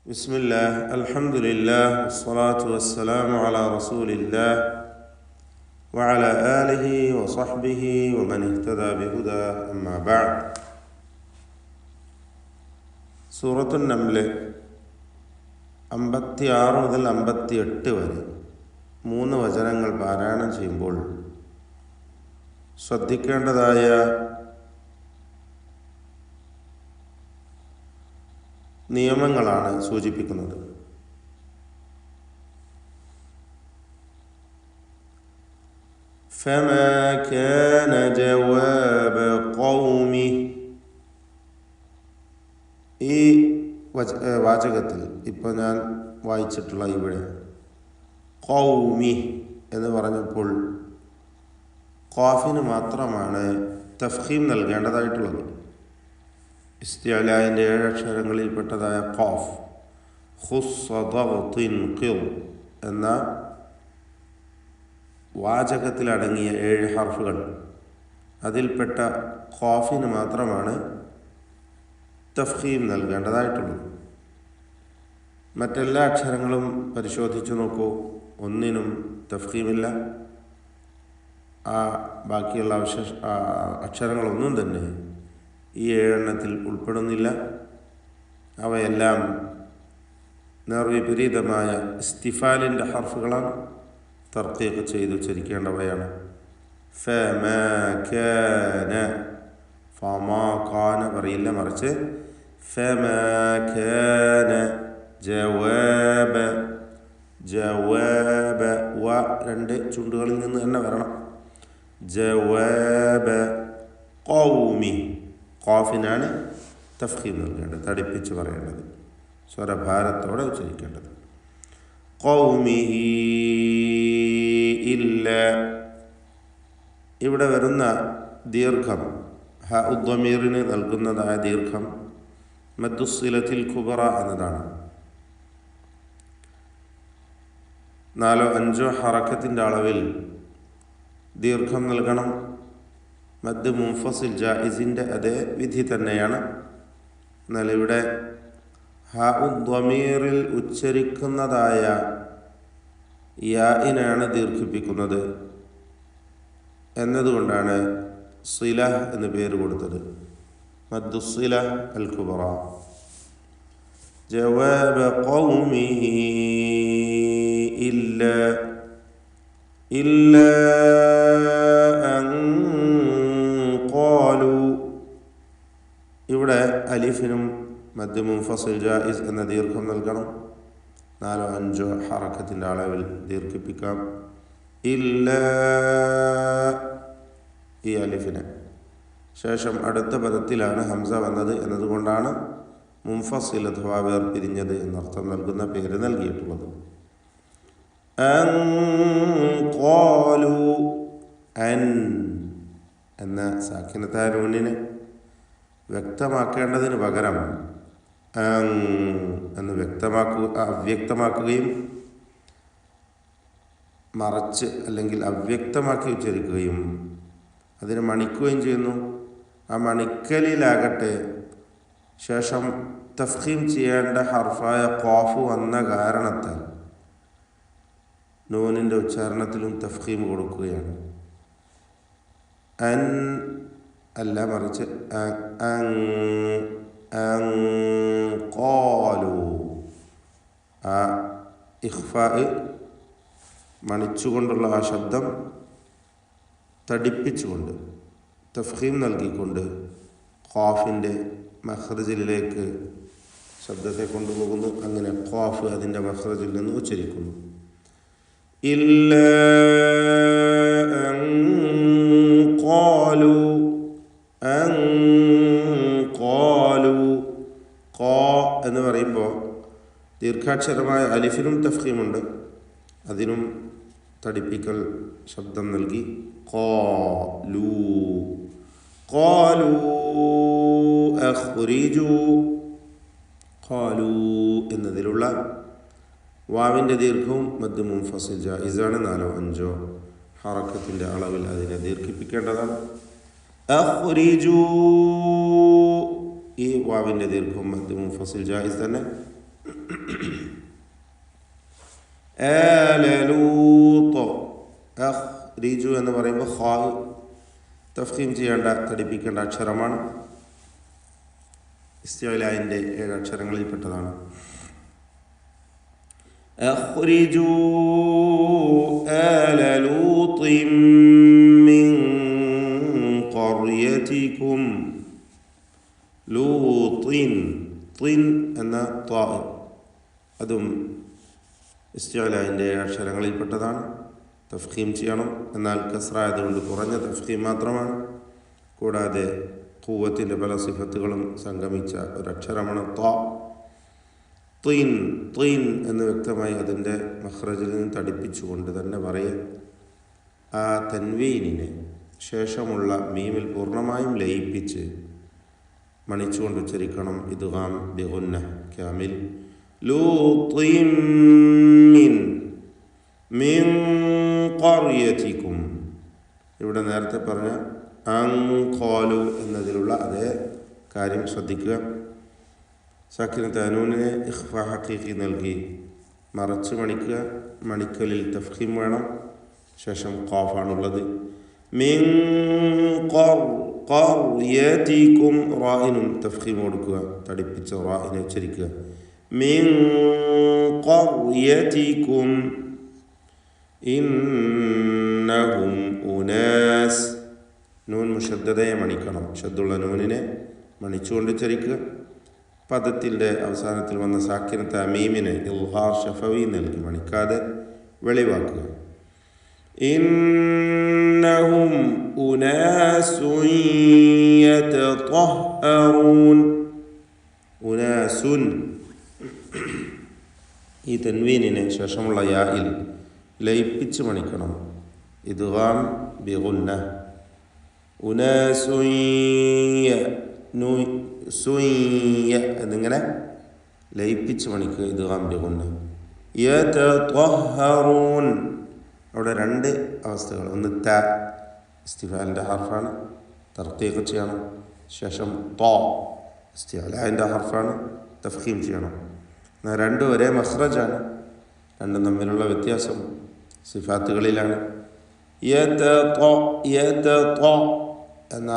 ബിസ്മില്ലാഹ് അൽഹംദുലില്ലാഹ് വസ്സലാത്തു വസ്സലാമു അലാ റസൂലില്ലാഹ് വഅലാ ആലിഹി വസഹ്ബിഹി വമൻ ഇഹ്തദാ ബിഹുദാ അമ്മാ ബഅദ്. സൂറത്തുൻ നംൽ 56 മുതൽ 58 വരെ 3 വചനങ്ങൾ പാരായണം ചെയ്യുമ്പോൾ ശ്രദ്ധിക്കേണ്ടതായ നിയമങ്ങളാണ് സൂചിപ്പിക്കുന്നത്. ഫമാ കാന ജവാബ ഖൗമി, ഈ വാചകത്തിൽ ഇപ്പോൾ ഞാൻ വായിച്ചിട്ടുള്ള ഇവിടെ ഖൗമി എന്ന് പറഞ്ഞപ്പോൾ ഖാഫിന് മാത്രമാണ് തഫ്ഖീം നൽകേണ്ടതായിട്ടുള്ളത്. ഇസ്തിഅലാഇൻ്റെ 7 അക്ഷരങ്ങളിൽപ്പെട്ടതായ ഖാഫ്, ഖുസ്സ ദഗ്തിൻ ഖിർ എന്ന വാചകത്തിലടങ്ങിയ 7 ഹർഫുകൾ, അതിൽപ്പെട്ട ഖാഫിന് മാത്രമാണ് തഫ്ഖീം നൽകേണ്ടതായിട്ടുള്ളത്. മറ്റെല്ലാ അക്ഷരങ്ങളും പരിശോധിച്ചു നോക്കൂ, ഒന്നിനും തഫ്ഖീമില്ല. ബാക്കിയുള്ള അക്ഷരങ്ങളൊന്നും തന്നെ ഈ 7 എണ്ണത്തിൽ ഉൾപ്പെടുന്നില്ല. അവയെല്ലാം നേർവിപരീതമായ ഇസ്തിഫാലിൻ്റെ ഹർഫുകളാണ്, തർക്കീഖ് ചെയ്ത് ഉച്ചരിക്കേണ്ടവയാണ്. ഫമാ കാന, ഫമാ കാന പറയില്ല, മറിച്ച് ഫമാ കാന ജവാബ, ജവാബ വ 2 ചുണ്ടുകളിൽ നിന്ന് തന്നെ വരണം. ജവാബ ഖൗമി, ഖാഫിനാണ് തഫ്ഖീം നൽകേണ്ടത്, തടിപ്പിച്ച് പറയേണ്ടത്, സ്വരഭാരത്തോടെ ഉച്ചരിക്കേണ്ടത്. ഖൗമിഹി ഇല്ല, ഇവിടെ വരുന്ന ദീർഘം ഹ ഉദ്ദമീറിന് നൽകുന്നതായ ദീർഘം മദ്ദുസ്സിലത്തിൽ കുബറ എന്നതാണ്. 4-5 ഹറക്കത്തിൻ്റെ അളവിൽ ദീർഘം നൽകണം. മദ് മുൻഫസിൽ ജായിസിൻ്റെ അതേ വിധി തന്നെയാണ്. എന്നാൽ ഇവിടെ ഹ ഉദ്ദമീറിൽ ഉച്ചരിക്കുന്നതായ യാഇനാണ് ദീർഘിപ്പിക്കുന്നത് എന്നതുകൊണ്ടാണ് സില എന്ന് പേര് കൊടുത്തത്. മദ്ദുസ്സില അൽ കുബറ. ജവാബ ഖൗമിഹി ഇല്ല ഇല്ല അൻ ഖാലു, ഇവിടെ അലിഫിനും മദ് മുൻഫസിൽ ജായിസ് എന്ന ദീർഘം നൽകണം. 4-5 ഹറക്കത്തിൻ്റെ അളവിൽ ദീർഘിപ്പിക്കാം. ഇല്ല, ഈ അലിഫിന് ശേഷം അടുത്ത പദത്തിലാണ് ഹംസ വന്നത് എന്നതുകൊണ്ടാണ് മുൻഫസിൽ അഥവാ വേർപിരിഞ്ഞത് എന്നർത്ഥം നൽകുന്ന പേര് നൽകിയിട്ടുള്ളത്. അൻ ഖാലു, അൻ എന്ന സാക്കിനത്തായ നൂനിനെ വ്യക്തമാക്കേണ്ടതിന് പകരം എന്ന് അവ്യക്തമാക്കുകയും മറച്ച് അല്ലെങ്കിൽ അവ്യക്തമാക്കി ഉച്ചരിക്കുകയും അതിനെ മണിക്കുകയും ചെയ്യുന്നു. ആ മണിക്കലിലാകട്ടെ ശേഷം തഫ്ഖീം ചെയ്യേണ്ട ഹർഫായ ഖാഫ് വന്ന കാരണത്താൽ നൂനിൻ്റെ ഉച്ചാരണത്തിലും തഫ്ഖീം കൊടുക്കുകയാണ്. അൻ അല്ല, മറിച്ച് ഖാലു, ആ ഇഖ്ഫാ മണിച്ചുകൊണ്ടുള്ള ആ ശബ്ദം തടിപ്പിച്ചുകൊണ്ട് തഫ്ഖീം നൽകിക്കൊണ്ട് ഖാഫിൻ്റെ മഖ്റജിലേക്ക് ശബ്ദത്തെ കൊണ്ടുപോകുന്നു. അങ്ങനെ ഖാഫ് അതിൻ്റെ മഖ്റജിൽ നിന്ന് ഉച്ചരിക്കുന്നു. ഇല്ല അൻ ഖാലു, അൻ ഖാലു, ഖാ എന്ന് പറയുമ്പോൾ ദീർഘാക്ഷരമായ അലിഫിനും തഫ്ഖീമുണ്ട്, അതിനും തടിപ്പിക്കൽ ശബ്ദം നൽകി ഖാലു, ഖാലു അഖ്രിജു, ഖാലു എന്നതിലുള്ള വാവിൻ്റെ ദീർഘവും മദ് മുൻഫസിൽ ജായിസാണ്. 4-5 ഹറക്കത്തിൻ്റെ അളവിൽ അതിനെ ദീർഘിപ്പിക്കേണ്ടതാണ്. അഖ്രിജു, ഈ വാവിൻ്റെ ദീർഘം മദ് മുൻഫസിൽ ജായിസ് തന്നെ. ആലലൂത്ത് അഖ്രിജു എന്ന് പറയുമ്പോൾ ഖാ തഫ്ഖീം ചെയ്യേണ്ട, തടിപ്പിക്കേണ്ട അക്ഷരമാണ്. ഇസ്തിഅലാഇന്റെ 7 അക്ഷരങ്ങളിൽപ്പെട്ടതാണ്. അഖ്രിജു ആല ലൂത്തിൻ മിൻ ഖർയതികും. ലൂത്തിൻ, തിൻ എന്ന ത്വാ, അതും ഇസ്തിഅലാഇന്റെ 7 അക്ഷരങ്ങളിൽപ്പെട്ടതാണ്. തഫ്ഖീം ചെയ്യണം, എന്നാൽ കസ്റായതുകൊണ്ട് കുറഞ്ഞ തഫ്ഖീം മാത്രമാണ്. കൂടാതെ ഖുവ്വത്തിൻ്റെ പല സിഫത്തുകളും സംഗമിച്ച ഒരക്ഷരമാണ് ത്വാ. തീൻ, തീൻ എന്ന് വ്യക്തമായി അതിൻ്റെ മഖ്റജിൽ നിന്ന് തടിപ്പിച്ചുകൊണ്ട് തന്നെ പറയുക. ആ തൻവീനിനെ ശേഷമുള്ള മീമിൽ പൂർണ്ണമായും ലയിപ്പിച്ച് മണിച്ചുകൊണ്ട് ഉച്ചരിക്കണം. ഇദ്ഗാം ബിഗുന്ന കാമിൽ. ലൂത്തിൻ മിൻ ഖർയതികും. ഇവിടെ നേരത്തെ പറഞ്ഞ അൻഖാലു എന്നതിലുള്ള അതേ കാര്യം ശ്രദ്ധിക്കുക. സാക്കിന് തനൂനിനെ ഇഖ്ഫാ ഹഖീഖി നൽകി മറച്ച് മണിക്കുക. മണിക്കലിൽ തഫ്ഖീം വേണം, ശേഷം ഖാഫാണുള്ളത്. മിൻ ഖർയതികും, റാഇനും തഫ്ഖീം കൊടുക്കുക, തടിപ്പിച്ച റാഇനെ ഉച്ചരിക്കുക. മിൻ ഖർയതികും ഇന്നഹും ഉനാസ്. നൂൻ മുഷദ്ദദയെ മണിക്കണം, ഷദ്ദുള്ള നൂനിനെ മണിച്ചുകൊണ്ട് ഉച്ചരിക്കുക. പദത്തിൻ്റെ അവസാനത്തിൽ വന്ന സാക്കിന തമീമിനെ ഇൽഹാർ ഷഫവി നൽകി മണിക്കാതെ വെളിവാക്കുക. ഇന്നഹും ഉനാസുൻ യതطهറൂൻ. ഉനാസുൻ, ഈ തൻവീനിനെ ശേഷമുള്ള യായിൽ ലയിപ്പിച്ച് മണിക്കണം. ഇദ്ഗാം ബിഗുന്ന. ഉനാസുയ്യ എന്നിങ്ങനെ ലയിപ്പിച്ച് മണിക്കുക. ഇദ്ഗാം ബിഗുന്ന. യതطهറൂൻ, അവിടെ 2 അവസ്ഥകൾ. ഒന്ന് ത ഇസ്തിഫാലിൻ്റെ ഹർഫാണ്, തർത്തീഖ് ചെയ്യണം. ശേഷം ത ഇസ്തിഅലാഇൻ്റെ ഹർഫാണ്, തഫ്ഖീം ചെയ്യണം. എന്നാൽ 2 ഒരേ മഖ്റജാണ്, 2 തമ്മിലുള്ള വ്യത്യാസം സിഫാത്തുകളിലാണ്. എന്ന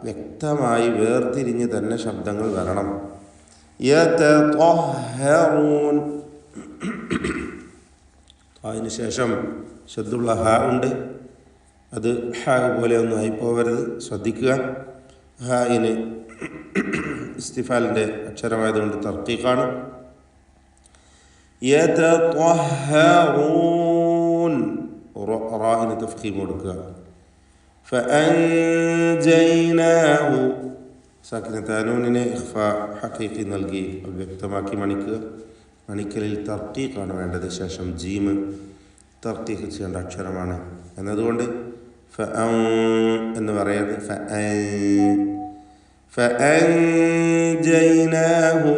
വ്യക്തമായി വേർതിരിഞ്ഞ് തന്നെ ശബ്ദങ്ങൾ വരണം. യതطهറൂൻ, അതിന് ശേഷം ശദ്ദുള്ള ഹ ഉണ്ട്, അത് ഹ പോലെ ഒന്നും ആയിപ്പോവരുത്, ശ്രദ്ധിക്കുക. ഹായിന് ഇസ്തിഫാലിൻ്റെ അക്ഷരമായതുകൊണ്ട് തർക്കീഖാണ്. യതطهറൂൻ, റാഇന് തഫ്ഖീം കൊടുക്കുക. ഫഅൻജയ്നാഹു, സാക്കിന തനൂനിനെ ഇഖ്ഫാ ഹഖീഖി നൽകി വ്യക്തമാക്കി മണിക്കുക. മണിക്കലിൽ തർക്കീഖാണ് വേണ്ടത്, ശേഷം ജീമ് തർക്കീഖ് ചെയ്യേണ്ട അക്ഷരമാണ് എന്നതുകൊണ്ട് എന്ന് പറയരുത്. ഫഅൻജയ്നാഹു.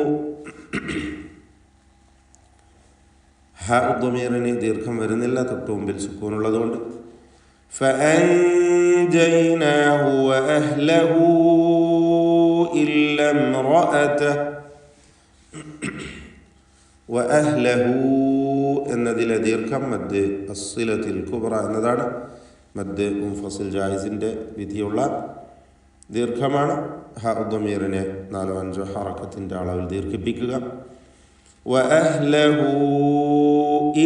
ഹ ദമീറിന് ദീർഘം വരുന്നില്ല, തൊട്ട് മുമ്പിൽ സുക്കൂനുള്ളതുകൊണ്ട്. ഫഅൻജയ്നാഹു വഅഹ്ലഹു ഇല്ല ഇംറഅതഹു. വഅഹ്ലഹു എന്നതിലെ ദീർഘം മദ് അസ്സിലത്തിൽ കുബ്ര എന്നതാണ്. മദ് മുൻഫസിൽ ജായിസിൻ്റെ വിധിയുള്ള ദീർഘമാണ്. ഹ ദമീറിനെ 4-5 ഹറക്കത്തിൻ്റെ അളവിൽ ദീർഘിപ്പിക്കുക. വഅഹ്ലഹു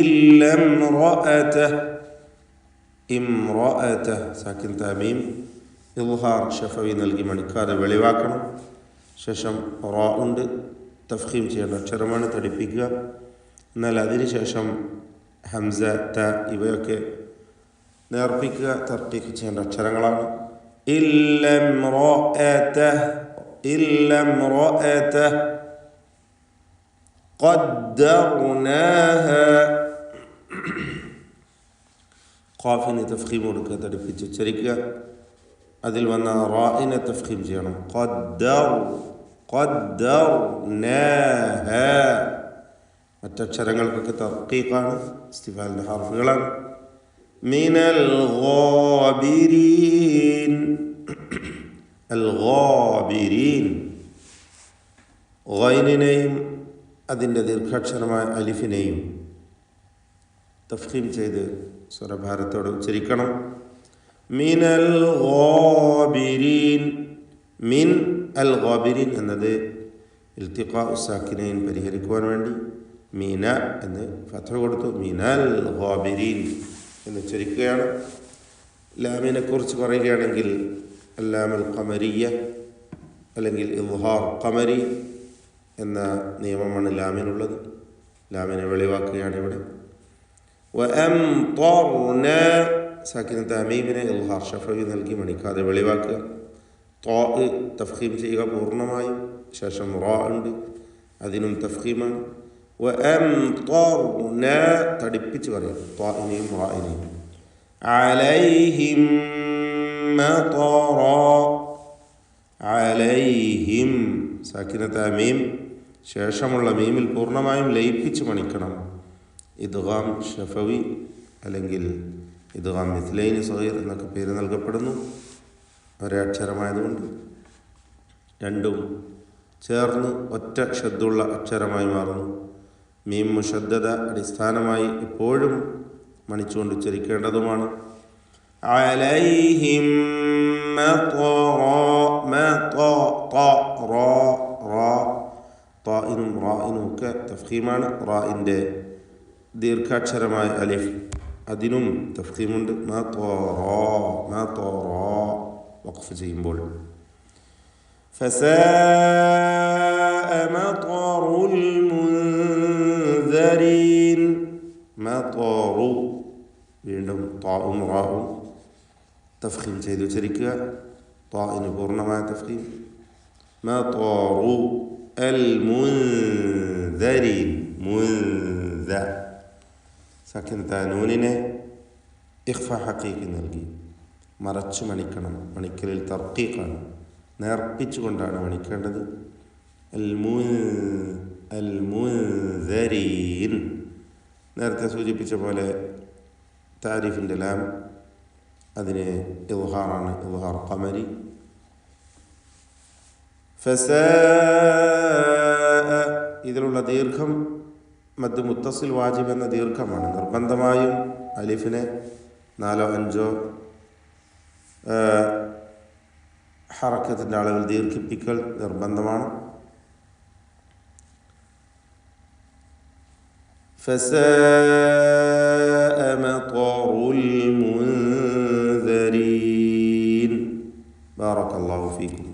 ഇല്ല ഇംറഅതഹു. ഇംറഅതഹു സാക്കിൻ തമീം ഇൽഹാർ ഷഫവി നൽകി മണിക്കാതെ വെളിവാക്കണം. ശേഷം റാ ഉണ്ട്, തഫ്ഖീം ചെയ്യേണ്ട അക്ഷരമാണ്, തടിപ്പിക്കുക. എന്നാൽ അതിനുശേഷം ഹംസ, ത ഇവയൊക്കെ നേർപ്പിക്കുക, തർക്കീഖ് ചെയ്യേണ്ട അക്ഷരങ്ങളാണ്. ഇല്ല ഇംറഅതഹു, ഇല്ല ഇംറഅതഹു ഖദ്ദർനാഹ. ഖാഫിന് തഫ്ഖീം കൊടുക്കുക, തടിപ്പിച്ച് ഉച്ചരിക്കുക. അതിൽ വന്ന റാഇനെ തഫ്ഖീം ചെയ്യണം. ഖദ്ദർനാഹ. മറ്റക്ഷരങ്ങൾക്കൊക്കെ തർക്കീഖാണ്, ഇസ്തിഫാലിൻ്റെ ഹർഫുകളാണ്. മിനൽ ഗാബിരീൻ. അൽ ഗാബിരീൻ, ഗൈനിനെയും അതിൻ്റെ ദീർഘാക്ഷരമായ അലിഫിനെയും തഫ്ഖീം ചെയ്ത് സ്വരഭാരത്തോടെ ഉച്ചരിക്കണം. മിനൽ ഗാബിരീൻ. മിൻ അൽ ഗാബിരീൻ എന്നത് ഇൽത്തിഖാ സാക്കിനൈൻ പരിഹരിക്കുവാൻ വേണ്ടി മീന എന്ന് ഫത്ഹ കൊടുത്തു. മിനൽ ഗാബിരീൻ എന്ന് ഉച്ചരിക്കുകയാണ്. ലാമിനെക്കുറിച്ച് പറയുകയാണെങ്കിൽ അല്ലാമൽ ഖമരിയ അല്ലെങ്കിൽ ഇദ്ഹാർ ഖമരി എന്ന നിയമമാണ് ലാമിനുള്ളത്. ലാമിനെ വെളിവാക്കുകയാണ് ഇവിടെ. വഅംതർന സാക്കിനത്ത് അമീമിനെ ഇദ്ഹാർ ഷഫവി നൽകി മണിക്കാതെ വെളിവാക്കുക. ത്വാ തഫ്ഖീം ചെയ്യുക പൂർണ്ണമായും. ശേഷം റാ ഉണ്ട്, അതിനും തഫ്ഖീമാണ്. വഅംതർന തടിപ്പിച്ച് പറയുക ത്വാഇനെയും റാഇനെയും. അലൈഹിം മതറാ. അലൈഹിം സാക്കിനത്ത് അമീം ശേഷമുള്ള മീമിൽ പൂർണ്ണമായും ലയിപ്പിച്ച് മണിക്കണം. ഇദ്ഗാം ഷഫവി അല്ലെങ്കിൽ ഇദ്ഗാം മിഥ്ലൈനി സഗീർ എന്നൊക്കെ പേര് നൽകപ്പെടുന്നു. ഒരേ അക്ഷരമായതുകൊണ്ട് രണ്ടും ചേർന്ന് ഒറ്റ ഷദ്ദുള്ള അക്ഷരമായി മാറുന്നു. മീം മുഷദ്ദദ അടിസ്ഥാനമായി എപ്പോഴും മണിച്ചുകൊണ്ട് ഉച്ചരിക്കേണ്ടതുമാണ്. അലൈഹിം റാഇനും റാഇനും ഒക്കെ തഫ്ഖീമാണ്. റാഇൻ്റെ ദീർഘാക്ഷരമായ അലിഫ് അതിനും തഫ്ഖീമുണ്ട്. വഖഫ് ചെയ്യുമ്പോൾ ഫസാഅ മത്വറുൽ മുൻദരീൻ. മത്വറു വീണ്ടും ത്വാഉം റാഉം തഫ്ഖീം ചെയ്ത് ഉച്ചരിക്കുക. ത്വാഇന് പൂർണ്ണമായ തഫ്ഖീം. മത്വറു അൽ മുൻദരീൻ. മുൻദ സാക്കിനത്ത നൂനിനെ ഇഖ്ഫ ഹഖീഖി നൽകി മറച്ചു മണിക്കണം. മണിക്കലിൽ തർക്കീഖാണ്, നേർപ്പിച്ചുകൊണ്ടാണ് മണിക്കേണ്ടത്. അൽ മുൻദരീൻ നേരത്തെ സൂചിപ്പിച്ച പോലെ താരിഫിൻ്റെ ലാം അതിന് ഇദ്ഹാറാണ്, ഇദ്ഹാർ ഖമരി. ഫസാഅ ഇതിലുള്ള ദീർഘം മദ് മുത്തസിൽ വാജിബ് എന്ന ദീർഘമാണ്. നിർബന്ധമായും അലിഫിനെ 4-5 ഹറക്കത്തിൻ്റെ അളവിൽ ദീർഘിപ്പിക്കൽ നിർബന്ധമാണ്. فساء مطر المنذرين. بارك الله فيكم.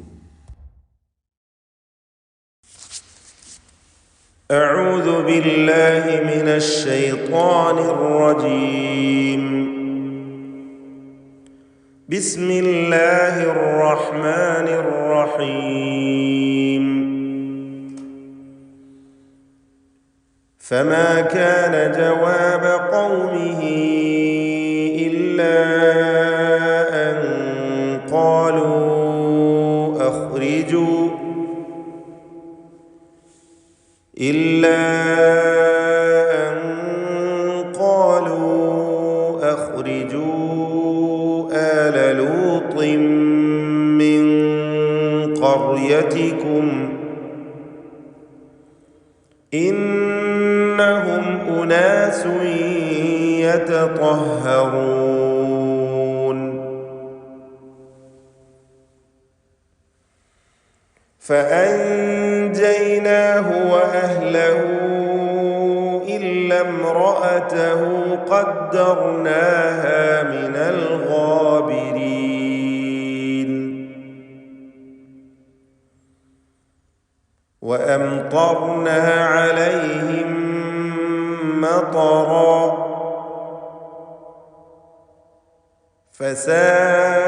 أعوذ بالله من الشيطان الرجيم. بسم الله الرحمن الرحيم. فما كان جواب قومه إلا أن قالوا أخرجوا آل لوط من قريتكم إنهم أناس يتطهرون. فأنجيناه وأهله إلا امرأته قدرناها من الغابرين. وأمطرنا عليهم مطرا فساء